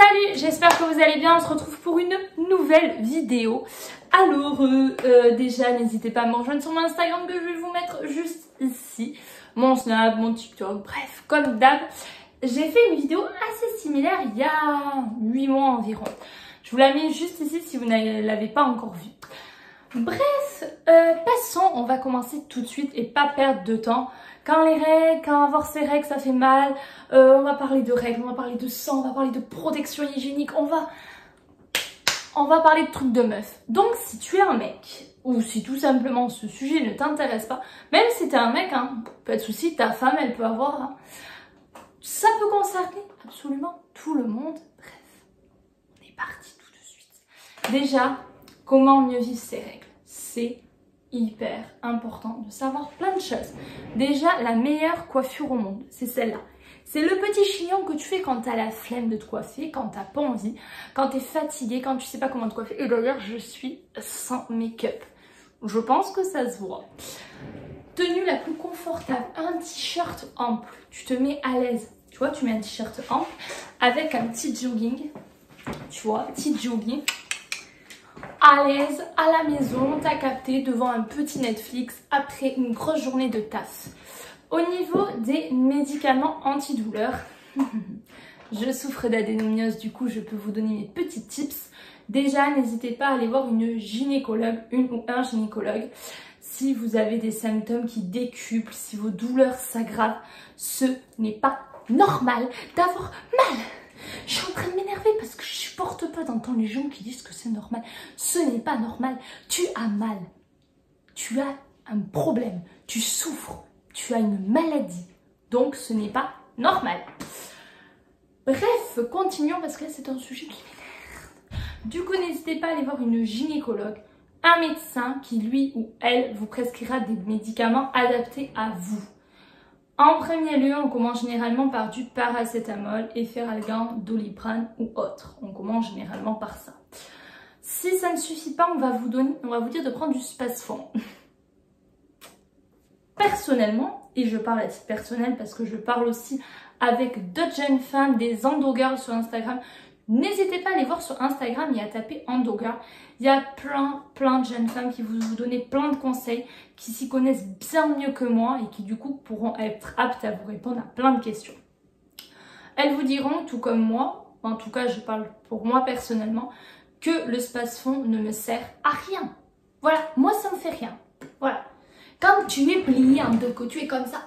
Salut, j'espère que vous allez bien, on se retrouve pour une nouvelle vidéo. Alors, déjà, n'hésitez pas à me rejoindre sur mon Instagram que je vais vous mettre juste ici. Mon Snap, mon TikTok, bref, comme d'hab. J'ai fait une vidéo assez similaire il y a 8 mois environ. Je vous la mets juste ici si vous ne l'avez pas encore vue. Bref, passons, on va commencer tout de suite et pas perdre de temps. Quand avoir ses règles ça fait mal, on va parler de règles, on va parler de sang, on va parler de protection hygiénique, on va parler de trucs de meuf. Donc si tu es un mec, ou si tout simplement ce sujet ne t'intéresse pas, même si t'es un mec, hein, pas de souci, ta femme elle peut avoir, hein, ça peut concerner absolument tout le monde. Bref, on est parti tout de suite. Déjà, comment mieux vivre ses règles? C'est hyper important de savoir plein de choses. Déjà, la meilleure coiffure au monde, c'est celle-là. C'est le petit chignon que tu fais quand t'as la flemme de te coiffer, quand t'as pas envie, quand t'es fatigué, quand tu sais pas comment te coiffer. Et d'ailleurs, je suis sans make-up. Je pense que ça se voit. Tenue la plus confortable, un t-shirt ample. Tu te mets à l'aise. Tu vois, tu mets un t-shirt ample avec un petit jogging. Tu vois, petit jogging. À l'aise, à la maison, t'as capté devant un petit Netflix après une grosse journée de taf. Au niveau des médicaments antidouleurs, je souffre d'adénomiose, du coup je peux vous donner mes petits tips. Déjà, n'hésitez pas à aller voir une gynécologue, une ou un gynécologue. Si vous avez des symptômes qui décuplent, si vos douleurs s'aggravent, ce n'est pas normal d'avoir mal. Je suis en train de m'énerver parce que je supporte pas d'entendre les gens qui disent que c'est normal. Ce n'est pas normal. Tu as mal. Tu as un problème. Tu souffres. Tu as une maladie. Donc ce n'est pas normal. Bref, continuons parce que là c'est un sujet qui m'énerve. Du coup, n'hésitez pas à aller voir une gynécologue, un médecin qui lui ou elle vous prescrira des médicaments adaptés à vous. En premier lieu, on commence généralement par du paracétamol, efferalgan, doliprane ou autre. On commence généralement par ça. Si ça ne suffit pas, on va vous dire de prendre du Spasfon. Personnellement, et je parle à titre personnel parce que je parle aussi avec d'autres jeunes femmes, des endogirls sur Instagram, n'hésitez pas à aller voir sur Instagram et à taper endogirl. Il y a plein de jeunes femmes qui vous donnent plein de conseils, qui s'y connaissent bien mieux que moi et qui du coup pourront être aptes à vous répondre à plein de questions. Elles vous diront, tout comme moi, en tout cas je parle pour moi personnellement, que le Spasfon ne me sert à rien. Voilà, moi ça me fait rien. Voilà. Quand tu es plié en deux, que tu es comme ça,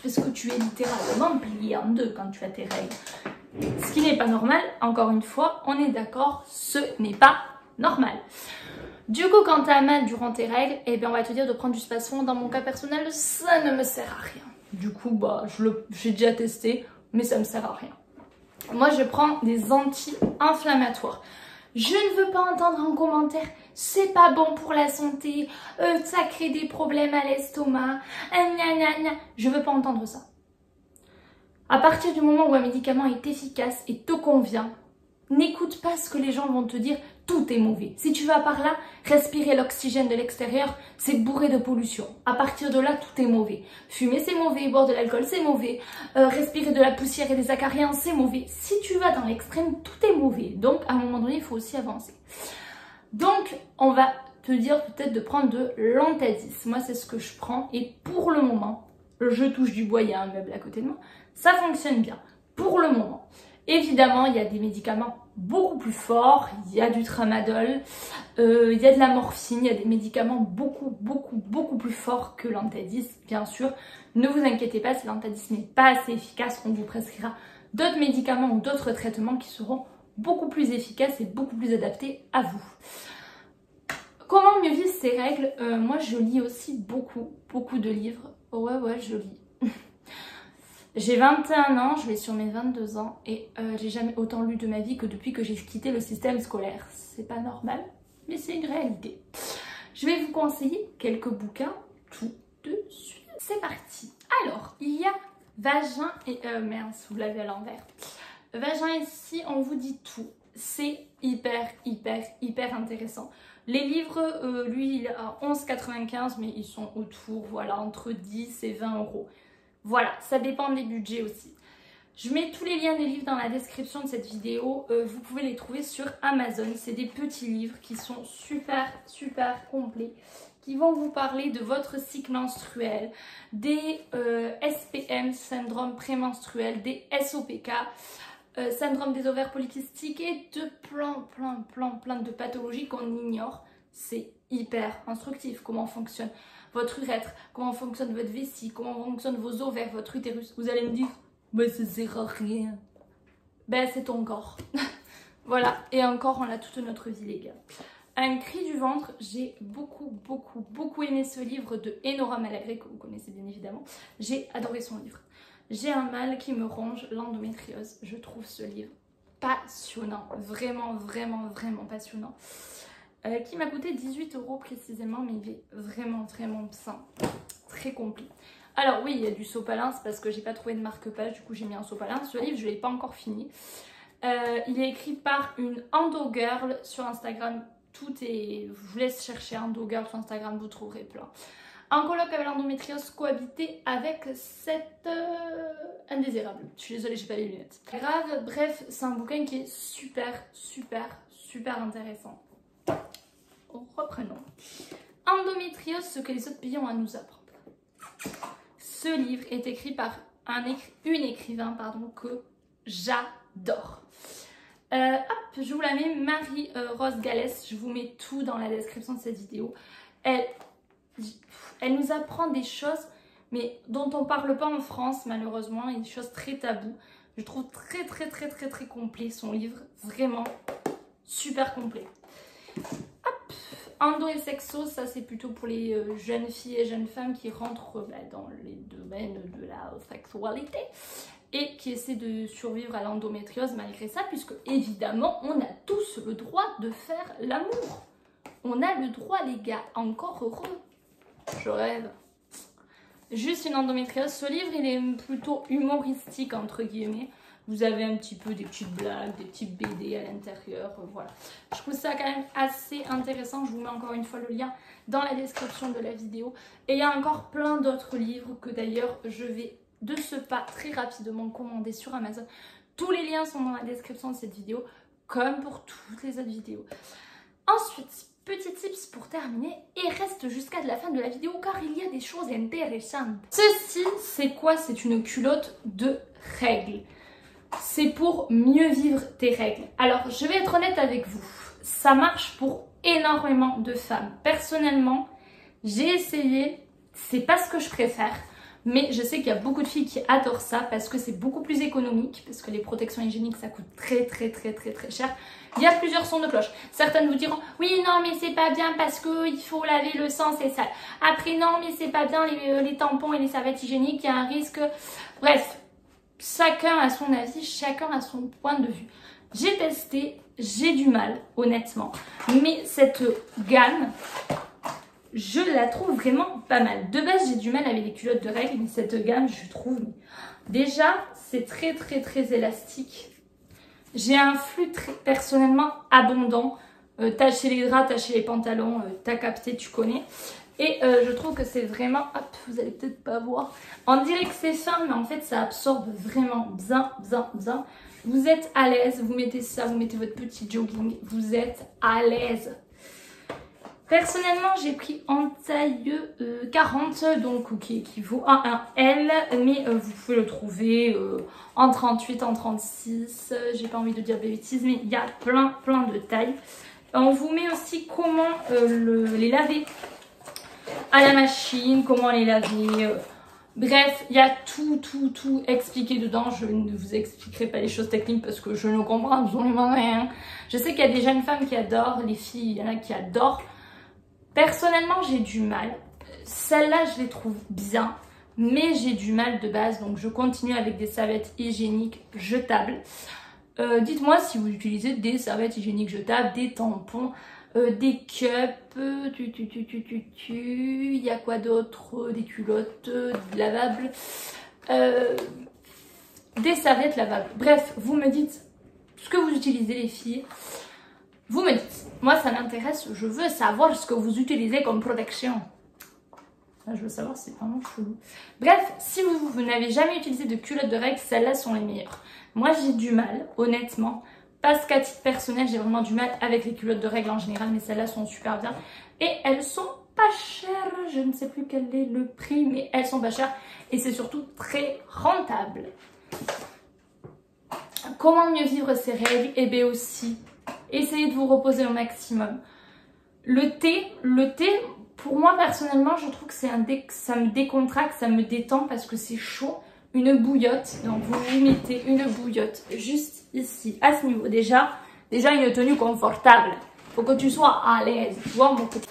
parce que tu es littéralement plié en deux quand tu as tes règles. Ce qui n'est pas normal, encore une fois, on est d'accord, ce n'est pas normal. Du coup, quand tu as mal durant tes règles, eh bien, on va te dire de prendre du Spasfon. Dans mon cas personnel, ça ne me sert à rien. Du coup, bah, j'ai déjà testé, mais ça ne me sert à rien. Moi, je prends des anti-inflammatoires. Je ne veux pas entendre en commentaire, c'est pas bon pour la santé, ça crée des problèmes à l'estomac, je veux pas entendre ça. À partir du moment où un médicament est efficace et te convient, n'écoute pas ce que les gens vont te dire, tout est mauvais. Si tu vas par là, respirer l'oxygène de l'extérieur, c'est bourré de pollution. À partir de là, tout est mauvais. Fumer, c'est mauvais, boire de l'alcool, c'est mauvais, respirer de la poussière et des acariens, c'est mauvais. Si tu vas dans l'extrême, tout est mauvais. Donc, à un moment donné, il faut aussi avancer. Donc, on va te dire peut-être de prendre de l'Antadis. Moi, c'est ce que je prends et pour le moment, je touche du bois, il y a un meuble à côté de moi, ça fonctionne bien. Pour le moment. Évidemment, il y a des médicaments beaucoup plus forts, il y a du tramadol, il y a de la morphine, il y a des médicaments beaucoup plus forts que l'Antadis, bien sûr. Ne vous inquiétez pas, si l'Antadis n'est pas assez efficace, on vous prescrira d'autres médicaments ou d'autres traitements qui seront beaucoup plus efficaces et beaucoup plus adaptés à vous. Comment mieux vivre ces règles? Moi, je lis aussi beaucoup de livres. Ouais, je lis. J'ai 21 ans, je vais sur mes 22 ans et j'ai jamais autant lu de ma vie que depuis que j'ai quitté le système scolaire. C'est pas normal, mais c'est une réalité. Je vais vous conseiller quelques bouquins tout de suite. C'est parti. Alors, il y a Vagin et... mince, vous l'avez à l'envers. Vagin ici, on vous dit tout. C'est hyper intéressant. Les livres, lui, il est à 11,95 mais ils sont autour, voilà, entre 10 et 20 euros. Voilà, ça dépend des budgets aussi. Je mets tous les liens des livres dans la description de cette vidéo. Vous pouvez les trouver sur Amazon. C'est des petits livres qui sont super, super complets, qui vont vous parler de votre cycle menstruel, des SPM, syndrome prémenstruel, des SOPK, syndrome des ovaires polykystiques et de plein de pathologies qu'on ignore. C'est hyper instructif comment fonctionne votre urètre, comment fonctionne votre vessie, comment fonctionnent vos ovaires, votre utérus. Vous allez me dire, mais ça sert à rien. Ben c'est ton corps. Voilà, et encore on a toute notre vie les gars. Un cri du ventre, j'ai beaucoup aimé ce livre de Enora Malagré, que vous connaissez bien évidemment. J'ai adoré son livre. J'ai un mal qui me ronge, l'endométriose. Je trouve ce livre passionnant, vraiment passionnant. Qui m'a coûté 18 € précisément, mais il est vraiment bien, très complet. Alors oui, il y a du sopalin, c'est parce que j'ai pas trouvé de marque-page, du coup j'ai mis un sopalin. Ce livre, je l'ai pas encore fini. Il est écrit par une endo girl sur Instagram. Tout est... Je vous laisse chercher endo girl sur Instagram, vous trouverez plein. En coloc avec l'endométriose, cohabiter avec cette indésirable. Je suis désolée, j'ai pas les lunettes. Grave, bref, c'est un bouquin qui est super intéressant. Reprenons. Endométriose, ce que les autres pays ont à nous apprendre. Ce livre est écrit par une écrivain que j'adore. Hop, je vous la mets, Marie-Rose Gallès. Je vous mets tout dans la description de cette vidéo. Elle nous apprend des choses, mais dont on parle pas en France, malheureusement. Il y a des choses très taboues. Je trouve très complet son livre. Vraiment super complet. Hop, endo et sexo, ça c'est plutôt pour les jeunes filles et jeunes femmes qui rentrent dans les domaines de la sexualité et qui essaient de survivre à l'endométriose malgré ça, puisque évidemment on a tous le droit de faire l'amour. On a le droit les gars, encore heureux. Je rêve. Juste une endométriose. Ce livre il est plutôt humoristique entre guillemets. Vous avez un petit peu des petites blagues, des petites BD à l'intérieur, voilà. Je trouve ça quand même assez intéressant. Je vous mets encore une fois le lien dans la description de la vidéo. Et il y a encore plein d'autres livres que d'ailleurs je vais de ce pas très rapidement commander sur Amazon. Tous les liens sont dans la description de cette vidéo, comme pour toutes les autres vidéos. Ensuite, petit tips pour terminer, et reste jusqu'à la fin de la vidéo car il y a des choses intéressantes. Ceci, c'est quoi? C'est une culotte de règles. C'est pour mieux vivre tes règles. Alors, je vais être honnête avec vous. Ça marche pour énormément de femmes. Personnellement, j'ai essayé. C'est pas ce que je préfère. Mais je sais qu'il y a beaucoup de filles qui adorent ça parce que c'est beaucoup plus économique. Parce que les protections hygiéniques, ça coûte très cher. Il y a plusieurs sons de cloche. Certaines vous diront, oui, non, mais c'est pas bien parce qu'il faut laver le sang, c'est sale. Après, non, mais c'est pas bien les tampons et les serviettes hygiéniques, il y a un risque. Bref. Chacun a son avis, chacun a son point de vue. J'ai testé, j'ai du mal, honnêtement. Mais cette gamme, je la trouve vraiment pas mal. De base, j'ai du mal avec les culottes de règles, mais cette gamme, je trouve... Déjà, c'est très élastique. J'ai un flux personnellement abondant. Tâcher les draps, tâcher les pantalons, t'as capté, tu connais. Et je trouve que c'est vraiment, hop, vous allez peut-être pas voir, on dirait que c'est fin, mais en fait ça absorbe vraiment bien. Vous êtes à l'aise, vous mettez ça, vous mettez votre petit jogging, vous êtes à l'aise. Personnellement, j'ai pris en taille 40, donc qui équivaut à un L, mais vous pouvez le trouver en 38, en 36, j'ai pas envie de dire des bêtises, mais il y a plein de tailles. On vous met aussi comment les laver à la machine, comment les laver. Bref, il y a tout expliqué dedans. Je ne vous expliquerai pas les choses techniques parce que je ne comprends absolument rien. Je sais qu'il y a des jeunes femmes qui adorent, les filles, il y en a qui adorent. Personnellement, j'ai du mal. Celle-là, je les trouve bien, mais j'ai du mal de base. Donc, je continue avec des serviettes hygiéniques jetables. Dites-moi si vous utilisez des serviettes hygiéniques jetables, des tampons, des cups, il y a quoi d'autre, des culottes lavables, des serviettes lavables. Bref, vous me dites ce que vous utilisez les filles, vous me dites. Moi ça m'intéresse, je veux savoir ce que vous utilisez comme protection. Je veux savoir, c'est vraiment chelou. Bref, si vous n'avez jamais utilisé de culottes de règles, celles-là sont les meilleures. Moi, j'ai du mal, honnêtement. Parce qu'à titre personnel, j'ai vraiment du mal avec les culottes de règles en général, mais celles-là sont super bien. Et elles sont pas chères. Je ne sais plus quel est le prix, mais elles sont pas chères. Et c'est surtout très rentable. Comment mieux vivre ces règles? Eh bien aussi, essayez de vous reposer au maximum. Le thé, pour moi personnellement, je trouve que ça me décontracte, ça me détend parce que c'est chaud. Une bouillotte, donc vous mettez une bouillotte juste ici, à ce niveau. Déjà une tenue confortable. Faut que tu sois à l'aise, tu vois mon côté.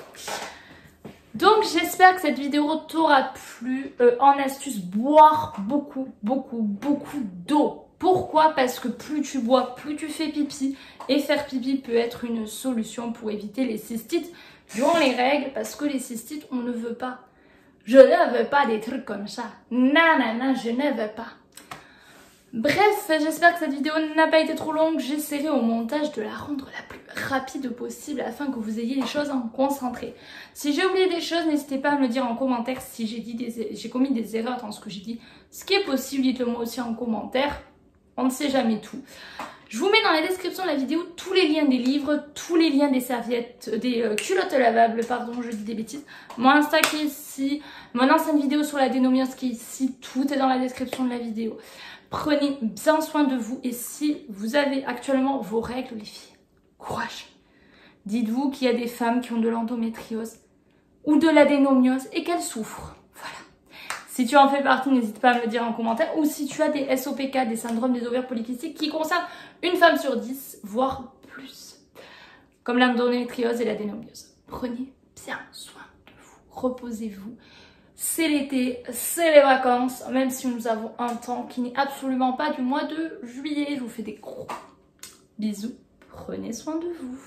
Donc j'espère que cette vidéo t'aura plu. En astuce, boire beaucoup d'eau. Pourquoi? Parce que plus tu bois, plus tu fais pipi. Et faire pipi peut être une solution pour éviter les cystites durant les règles. Parce que les cystites, on ne veut pas. Je ne veux pas des trucs comme ça. Non, je ne veux pas. Bref, j'espère que cette vidéo n'a pas été trop longue. J'essaierai au montage de la rendre la plus rapide possible afin que vous ayez les choses en concentré. Si j'ai oublié des choses, n'hésitez pas à me le dire en commentaire si j'ai commis des erreurs dans ce que j'ai dit. Ce qui est possible, dites-le moi aussi en commentaire. On ne sait jamais tout. Je vous mets dans la description de la vidéo tous les liens des livres, tous les liens des serviettes, des culottes lavables, pardon, je dis des bêtises. Mon Insta qui est ici, mon ancienne vidéo sur la dénomiose qui est ici, tout est dans la description de la vidéo. Prenez bien soin de vous et si vous avez actuellement vos règles, les filles, courage. Dites-vous qu'il y a des femmes qui ont de l'endométriose ou de l'adénomiose et qu'elles souffrent. Voilà. Si tu en fais partie, n'hésite pas à me le dire en commentaire. Ou si tu as des SOPK, des syndromes des ovaires polykystiques qui concernent une femme sur 10, voire plus. Comme l'endométriose et l'adénomiose. Prenez bien soin de vous. Reposez-vous. C'est l'été, c'est les vacances, même si nous avons un temps qui n'est absolument pas du mois de juillet. Je vous fais des gros bisous. Prenez soin de vous.